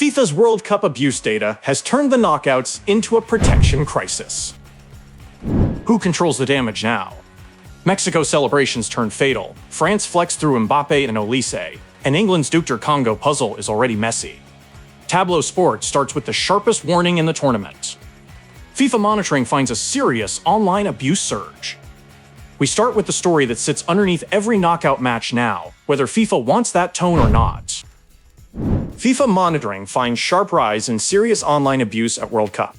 FIFA's World Cup abuse data has turned the knockouts into a protection crisis. Who controls the damage now? Mexico celebrations turn fatal, France flex through Mbappé and Olise, and England's DR Congo puzzle is already messy. Tablo Sport starts with the sharpest warning in the tournament. FIFA Monitoring finds a serious online abuse surge. We start with the story that sits underneath every knockout match now, whether FIFA wants that tone or not. FIFA Monitoring finds sharp rise in serious online abuse at World Cup.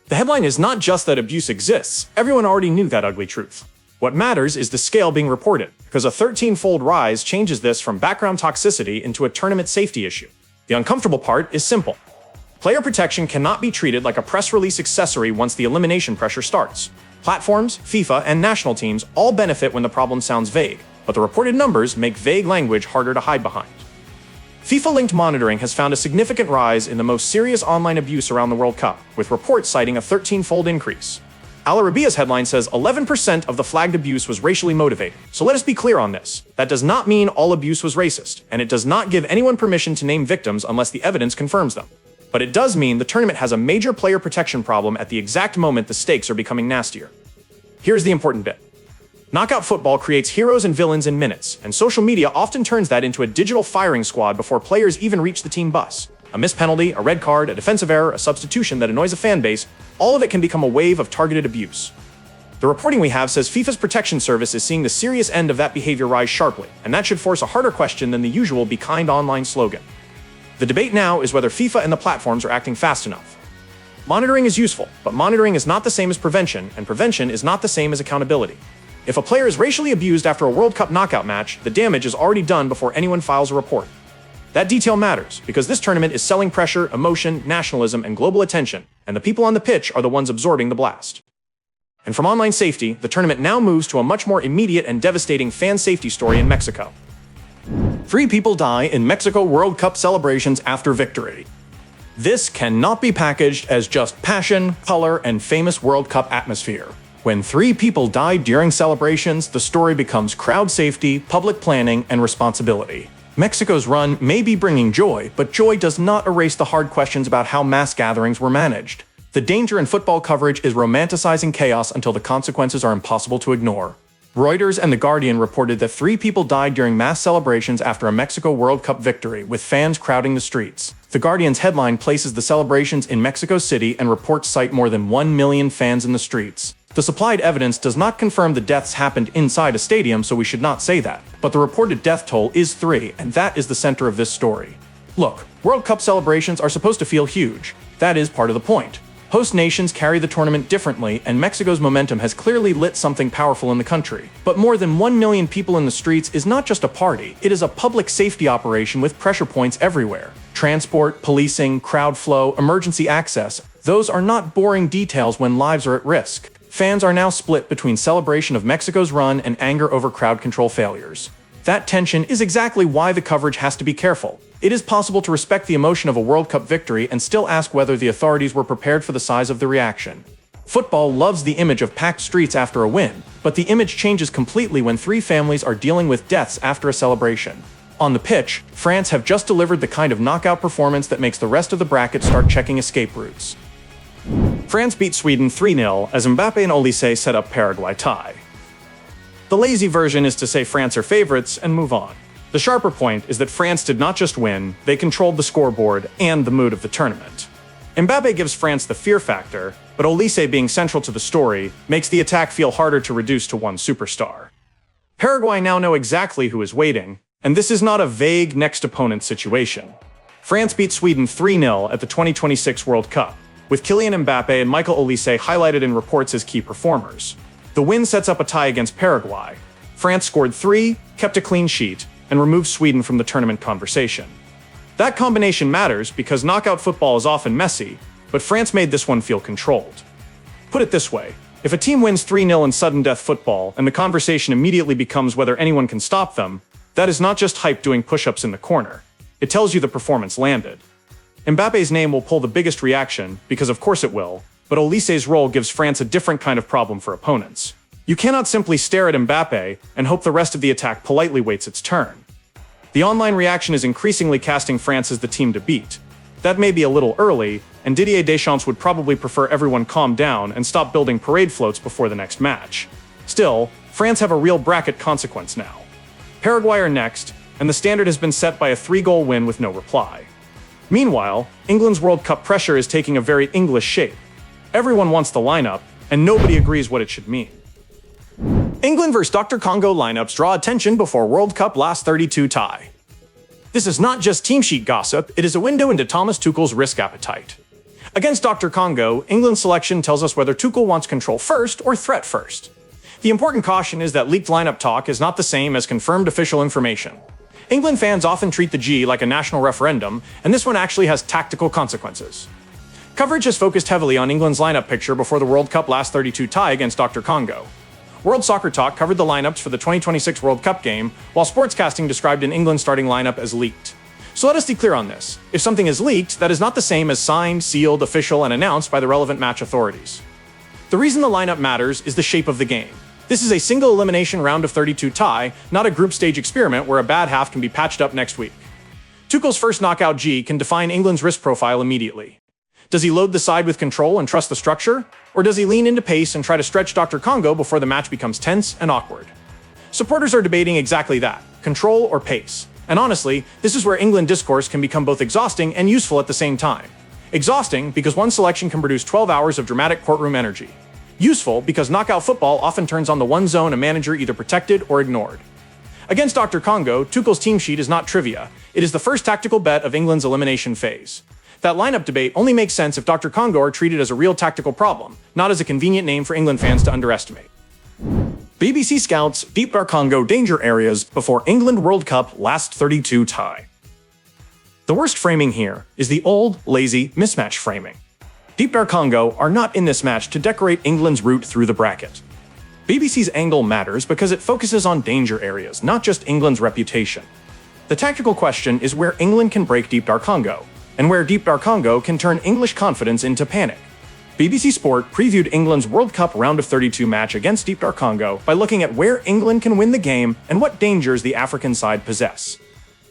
The headline is not just that abuse exists, everyone already knew that ugly truth. What matters is the scale being reported, because a 13-fold rise changes this from background toxicity into a tournament safety issue. The uncomfortable part is simple. Player protection cannot be treated like a press release accessory once the elimination pressure starts. Platforms, FIFA, and national teams all benefit when the problem sounds vague, but the reported numbers make vague language harder to hide behind. FIFA-linked monitoring has found a significant rise in the most serious online abuse around the World Cup, with reports citing a 13-fold increase. Al Arabia's headline says 11% of the flagged abuse was racially motivated. So let us be clear on this. That does not mean all abuse was racist, and it does not give anyone permission to name victims unless the evidence confirms them. But it does mean the tournament has a major player protection problem at the exact moment the stakes are becoming nastier. Here's the important bit. Knockout football creates heroes and villains in minutes, and social media often turns that into a digital firing squad before players even reach the team bus. A missed penalty, a red card, a defensive error, a substitution that annoys a fan base, all of it can become a wave of targeted abuse. The reporting we have says FIFA's protection service is seeing the serious end of that behavior rise sharply, and that should force a harder question than the usual "be kind online" slogan. The debate now is whether FIFA and the platforms are acting fast enough. Monitoring is useful, but monitoring is not the same as prevention, and prevention is not the same as accountability. If a player is racially abused after a World Cup knockout match, the damage is already done before anyone files a report. That detail matters, because this tournament is selling pressure, emotion, nationalism, and global attention, and the people on the pitch are the ones absorbing the blast. And from online safety, the tournament now moves to a much more immediate and devastating fan safety story in Mexico. 3 people die in Mexico World Cup celebrations after victory. This cannot be packaged as just passion, color, and famous World Cup atmosphere. When 3 people died during celebrations, the story becomes crowd safety, public planning, and responsibility. Mexico's run may be bringing joy, but joy does not erase the hard questions about how mass gatherings were managed. The danger in football coverage is romanticizing chaos until the consequences are impossible to ignore. Reuters and The Guardian reported that 3 people died during mass celebrations after a Mexico World Cup victory, with fans crowding the streets. The Guardian's headline places the celebrations in Mexico City and reports cite more than 1 million fans in the streets. The supplied evidence does not confirm the deaths happened inside a stadium, so we should not say that. But the reported death toll is 3, and that is the center of this story. Look, World Cup celebrations are supposed to feel huge. That is part of the point. Host nations carry the tournament differently, and Mexico's momentum has clearly lit something powerful in the country. But more than 1 million people in the streets is not just a party, it is a public safety operation with pressure points everywhere. Transport, policing, crowd flow, emergency access, those are not boring details when lives are at risk. Fans are now split between celebration of Mexico's run and anger over crowd control failures. That tension is exactly why the coverage has to be careful. It is possible to respect the emotion of a World Cup victory and still ask whether the authorities were prepared for the size of the reaction. Football loves the image of packed streets after a win, but the image changes completely when 3 families are dealing with deaths after a celebration. On the pitch, France have just delivered the kind of knockout performance that makes the rest of the bracket start checking escape routes. France beat Sweden 3-0 as Mbappé and Olise set up Paraguay tie. The lazy version is to say France are favorites and move on. The sharper point is that France did not just win, they controlled the scoreboard and the mood of the tournament. Mbappé gives France the fear factor, but Olise being central to the story makes the attack feel harder to reduce to one superstar. Paraguay now know exactly who is waiting, and this is not a vague next opponent situation. France beat Sweden 3-0 at the 2026 World Cup, with Kylian Mbappé and Michael Olise highlighted in reports as key performers. The win sets up a tie against Paraguay. France scored 3, kept a clean sheet, and removed Sweden from the tournament conversation. That combination matters because knockout football is often messy, but France made this one feel controlled. Put it this way, if a team wins 3-0 in sudden death football and the conversation immediately becomes whether anyone can stop them, that is not just hype doing push-ups in the corner. It tells you the performance landed. Mbappe's name will pull the biggest reaction, because of course it will, but Olise's role gives France a different kind of problem for opponents. You cannot simply stare at Mbappé and hope the rest of the attack politely waits its turn. The online reaction is increasingly casting France as the team to beat. That may be a little early, and Didier Deschamps would probably prefer everyone calm down and stop building parade floats before the next match. Still, France have a real bracket consequence now. Paraguay are next, and the standard has been set by a 3-goal win with no reply. Meanwhile, England's World Cup pressure is taking a very English shape. Everyone wants the lineup, and nobody agrees what it should mean. England vs DR Congo lineups draw attention before World Cup last 32 tie. This is not just team sheet gossip, it is a window into Thomas Tuchel's risk appetite. Against DR Congo, England's selection tells us whether Tuchel wants control first or threat first. The important caution is that leaked lineup talk is not the same as confirmed official information. England fans often treat the G like a national referendum, and this one actually has tactical consequences. Coverage has focused heavily on England's lineup picture before the World Cup last 32 tie against DR Congo. World Soccer Talk covered the lineups for the 2026 World Cup game, while Sportscasting described an England starting lineup as leaked. So let us be clear on this. If something is leaked, that is not the same as signed, sealed, official, and announced by the relevant match authorities. The reason the lineup matters is the shape of the game. This is a single elimination round of 32 tie, not a group stage experiment where a bad half can be patched up next week. Tuchel's first knockout G can define England's risk profile immediately. Does he load the side with control and trust the structure? Or does he lean into pace and try to stretch DR Congo before the match becomes tense and awkward? Supporters are debating exactly that, control or pace. And honestly, this is where England discourse can become both exhausting and useful at the same time. Exhausting because one selection can produce 12 hours of dramatic courtroom energy. Useful because knockout football often turns on the one zone a manager either protected or ignored. Against DR Congo, Tuchel's team sheet is not trivia. It is the first tactical bet of England's elimination phase. That lineup debate only makes sense if DR Congo are treated as a real tactical problem, not as a convenient name for England fans to underestimate. BBC scouts deep DR Congo danger areas before England World Cup last 32 tie. The worst framing here is the old, lazy mismatch framing. Deep DR Congo are not in this match to decorate England's route through the bracket. BBC's angle matters because it focuses on danger areas, not just England's reputation. The tactical question is where England can break Deep DR Congo, and where Deep DR Congo can turn English confidence into panic. BBC Sport previewed England's World Cup round of 32 match against Deep DR Congo by looking at where England can win the game and what dangers the African side possess.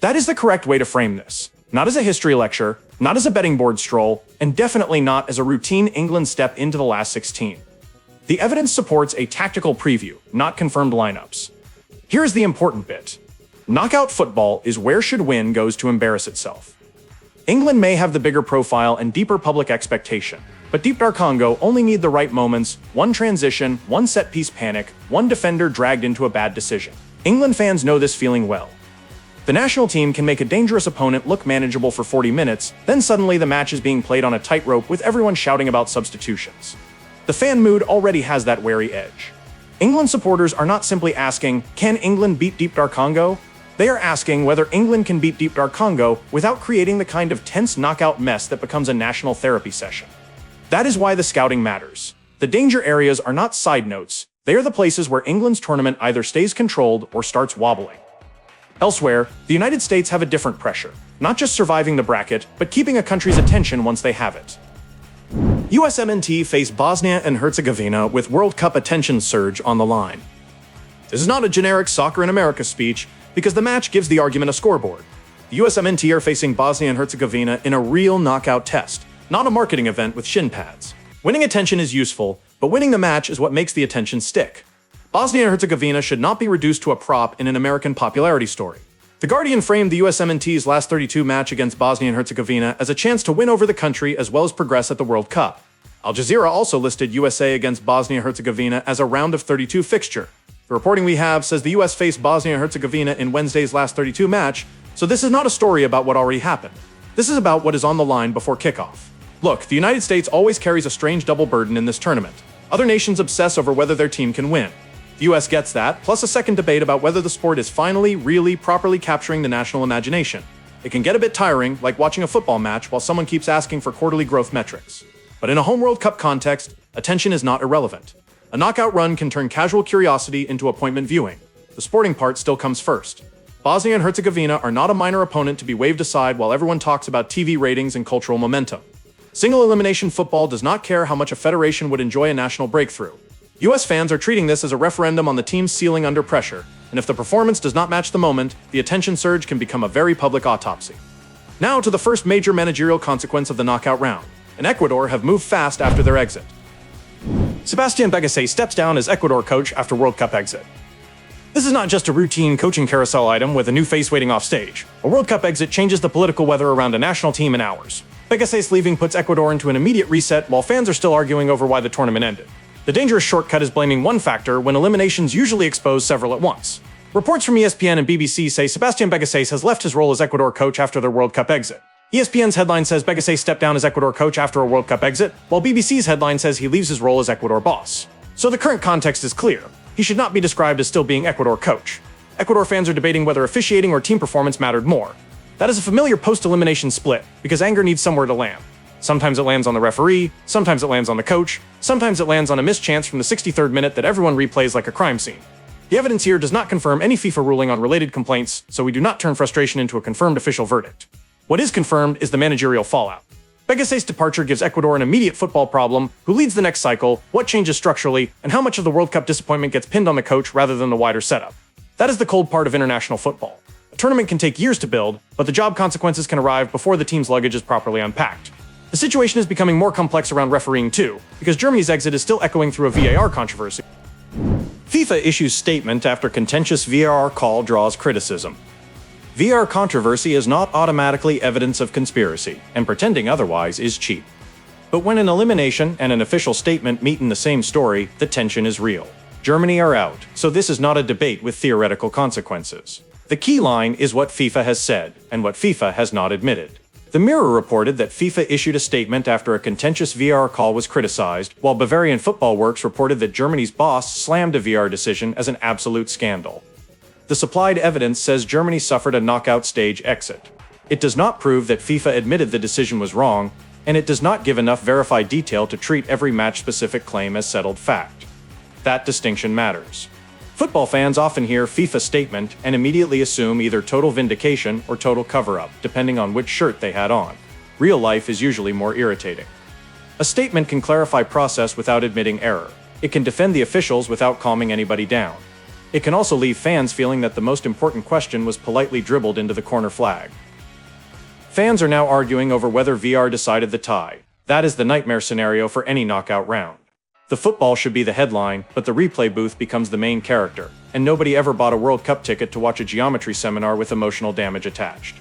That is the correct way to frame this. Not as a history lecture, not as a betting board stroll, and definitely not as a routine England step into the last 16. The evidence supports a tactical preview, not confirmed lineups. Here is the important bit. Knockout football is where should win goes to embarrass itself. England may have the bigger profile and deeper public expectation, but Deep DR Congo only need the right moments, one transition, one set-piece panic, one defender dragged into a bad decision. England fans know this feeling well. The national team can make a dangerous opponent look manageable for 40 minutes, then suddenly the match is being played on a tightrope with everyone shouting about substitutions. The fan mood already has that wary edge. England supporters are not simply asking, can England beat Deep DR Congo? They are asking whether England can beat Deep DR Congo without creating the kind of tense knockout mess that becomes a national therapy session. That is why the scouting matters. The danger areas are not side notes, they are the places where England's tournament either stays controlled or starts wobbling. Elsewhere, the United States have a different pressure, not just surviving the bracket, but keeping a country's attention once they have it. USMNT face Bosnia and Herzegovina with World Cup attention surge on the line. This is not a generic Soccer in America speech, because the match gives the argument a scoreboard. The USMNT are facing Bosnia and Herzegovina in a real knockout test, not a marketing event with shin pads. Winning attention is useful, but winning the match is what makes the attention stick. Bosnia and Herzegovina should not be reduced to a prop in an American popularity story. The Guardian framed the USMNT's last 32 match against Bosnia and Herzegovina as a chance to win over the country as well as progress at the World Cup. Al Jazeera also listed USA against Bosnia and Herzegovina as a round of 32 fixture. The reporting we have says the US faced Bosnia and Herzegovina in Wednesday's last 32 match, so this is not a story about what already happened. This is about what is on the line before kickoff. Look, the United States always carries a strange double burden in this tournament. Other nations obsess over whether their team can win. The US gets that, plus a second debate about whether the sport is finally, really, properly capturing the national imagination. It can get a bit tiring, like watching a football match while someone keeps asking for quarterly growth metrics. But in a home World Cup context, attention is not irrelevant. A knockout run can turn casual curiosity into appointment viewing. The sporting part still comes first. Bosnia and Herzegovina are not a minor opponent to be waved aside while everyone talks about TV ratings and cultural momentum. Single elimination football does not care how much a federation would enjoy a national breakthrough. US fans are treating this as a referendum on the team's ceiling under pressure, and if the performance does not match the moment, the attention surge can become a very public autopsy. Now to the first major managerial consequence of the knockout round, and Ecuador have moved fast after their exit. Sebastian Beccacece steps down as Ecuador coach after World Cup exit. This is not just a routine coaching carousel item with a new face waiting off stage. A World Cup exit changes the political weather around a national team in hours. Beccacece leaving puts Ecuador into an immediate reset while fans are still arguing over why the tournament ended. The dangerous shortcut is blaming one factor when eliminations usually expose several at once. Reports from ESPN and BBC say Sebastian Beccacece has left his role as Ecuador coach after their World Cup exit. ESPN's headline says Beccacece stepped down as Ecuador coach after a World Cup exit, while BBC's headline says he leaves his role as Ecuador boss. So the current context is clear. He should not be described as still being Ecuador coach. Ecuador fans are debating whether officiating or team performance mattered more. That is a familiar post-elimination split, because anger needs somewhere to land. Sometimes it lands on the referee, sometimes it lands on the coach, sometimes it lands on a missed chance from the 63rd minute that everyone replays like a crime scene. The evidence here does not confirm any FIFA ruling on related complaints, so we do not turn frustration into a confirmed official verdict. What is confirmed is the managerial fallout. Beccace's departure gives Ecuador an immediate football problem: who leads the next cycle, what changes structurally, and how much of the World Cup disappointment gets pinned on the coach rather than the wider setup. That is the cold part of international football. A tournament can take years to build, but the job consequences can arrive before the team's luggage is properly unpacked. The situation is becoming more complex around refereeing too, because Germany's exit is still echoing through a VAR controversy. FIFA issues statement after contentious VAR call draws criticism. VAR controversy is not automatically evidence of conspiracy, and pretending otherwise is cheap. But when an elimination and an official statement meet in the same story, the tension is real. Germany are out, so this is not a debate with theoretical consequences. The key line is what FIFA has said, and what FIFA has not admitted. The Mirror reported that FIFA issued a statement after a contentious VAR call was criticized, while Bavarian Football Works reported that Germany's boss slammed a VAR decision as an absolute scandal. The supplied evidence says Germany suffered a knockout stage exit. It does not prove that FIFA admitted the decision was wrong, and it does not give enough verified detail to treat every match-specific claim as settled fact. That distinction matters. Football fans often hear FIFA statement and immediately assume either total vindication or total cover-up, depending on which shirt they had on. Real life is usually more irritating. A statement can clarify process without admitting error. It can defend the officials without calming anybody down. It can also leave fans feeling that the most important question was politely dribbled into the corner flag. Fans are now arguing over whether VAR decided the tie. That is the nightmare scenario for any knockout round. The football should be the headline, but the replay booth becomes the main character, and nobody ever bought a World Cup ticket to watch a geometry seminar with emotional damage attached.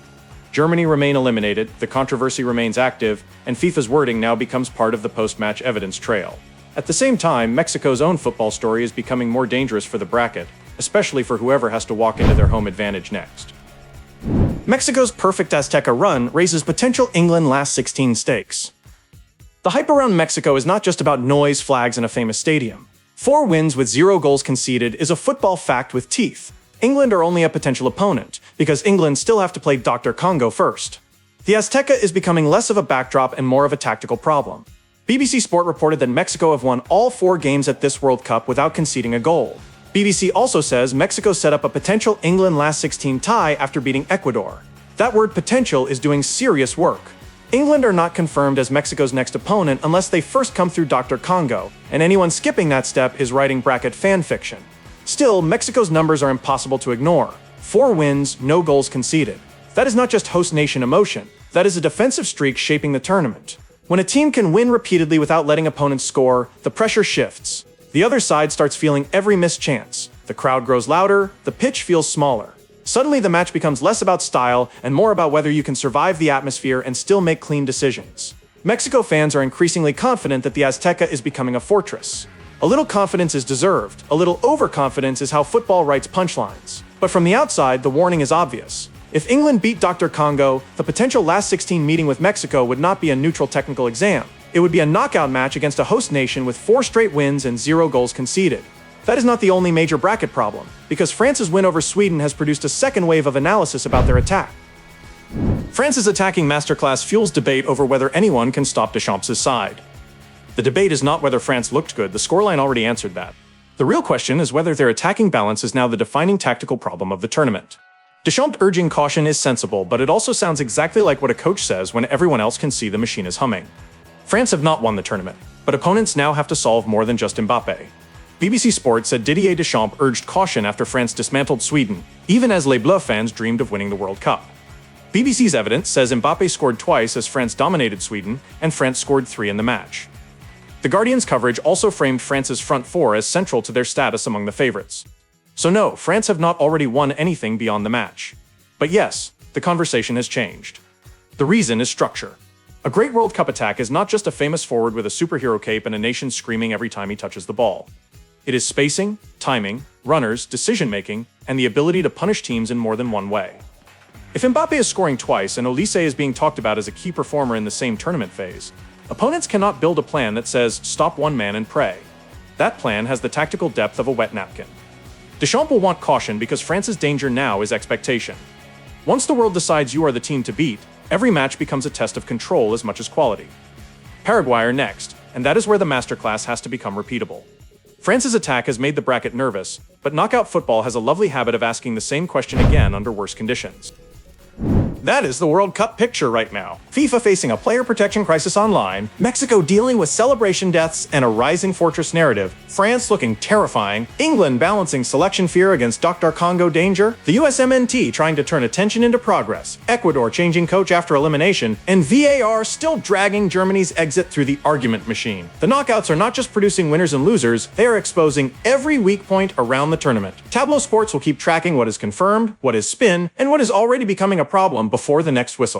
Germany remain eliminated, the controversy remains active, and FIFA's wording now becomes part of the post-match evidence trail. At the same time, Mexico's own football story is becoming more dangerous for the bracket, especially for whoever has to walk into their home advantage next. Mexico's perfect Azteca run raises potential England last 16 stakes. The hype around Mexico is not just about noise, flags, and a famous stadium. 4 wins with 0 goals conceded is a football fact with teeth. England are only a potential opponent, because England still have to play DR Congo first. The Azteca is becoming less of a backdrop and more of a tactical problem. BBC Sport reported that Mexico have won all 4 games at this World Cup without conceding a goal. BBC also says Mexico set up a potential England last 16 tie after beating Ecuador. That word potential is doing serious work. England are not confirmed as Mexico's next opponent unless they first come through DR Congo, and anyone skipping that step is writing bracket fan fiction. Still, Mexico's numbers are impossible to ignore. 4 wins, no goals conceded. That is not just host nation emotion, that is a defensive streak shaping the tournament. When a team can win repeatedly without letting opponents score, the pressure shifts. The other side starts feeling every missed chance. The crowd grows louder, the pitch feels smaller. Suddenly the match becomes less about style and more about whether you can survive the atmosphere and still make clean decisions. Mexico fans are increasingly confident that the Azteca is becoming a fortress. A little confidence is deserved, a little overconfidence is how football writes punchlines. But from the outside, the warning is obvious. If England beat DR Congo, the potential last 16 meeting with Mexico would not be a neutral technical exam. It would be a knockout match against a host nation with 4 straight wins and 0 goals conceded. That is not the only major bracket problem, because France's win over Sweden has produced a second wave of analysis about their attack. France's attacking masterclass fuels debate over whether anyone can stop Deschamps' side. The debate is not whether France looked good, the scoreline already answered that. The real question is whether their attacking balance is now the defining tactical problem of the tournament. Deschamps urging caution is sensible, but it also sounds exactly like what a coach says when everyone else can see the machine is humming. France have not won the tournament, but opponents now have to solve more than just Mbappé. BBC Sport said Didier Deschamps urged caution after France dismantled Sweden, even as Les Bleus fans dreamed of winning the World Cup. BBC's evidence says Mbappé scored twice as France dominated Sweden, and France scored 3 in the match. The Guardian's coverage also framed France's front four as central to their status among the favorites. So no, France have not already won anything beyond the match. But yes, the conversation has changed. The reason is structure. A great World Cup attack is not just a famous forward with a superhero cape and a nation screaming every time he touches the ball. It is spacing, timing, runners, decision-making, and the ability to punish teams in more than one way. If Mbappé is scoring twice and Olise is being talked about as a key performer in the same tournament phase, opponents cannot build a plan that says, stop one man and pray. That plan has the tactical depth of a wet napkin. Deschamps will want caution because France's danger now is expectation. Once the world decides you are the team to beat, every match becomes a test of control as much as quality. Paraguay are next, and that is where the masterclass has to become repeatable. France's attack has made the bracket nervous, but knockout football has a lovely habit of asking the same question again under worse conditions. That is the World Cup picture right now. FIFA facing a player protection crisis online, Mexico dealing with celebration deaths and a rising fortress narrative, France looking terrifying, England balancing selection fear against DR Congo danger, the USMNT trying to turn attention into progress, Ecuador changing coach after elimination, and VAR still dragging Germany's exit through the argument machine. The knockouts are not just producing winners and losers, they are exposing every weak point around the tournament. Tablo Sports will keep tracking what is confirmed, what is spin, and what is already becoming a problem before the next whistle.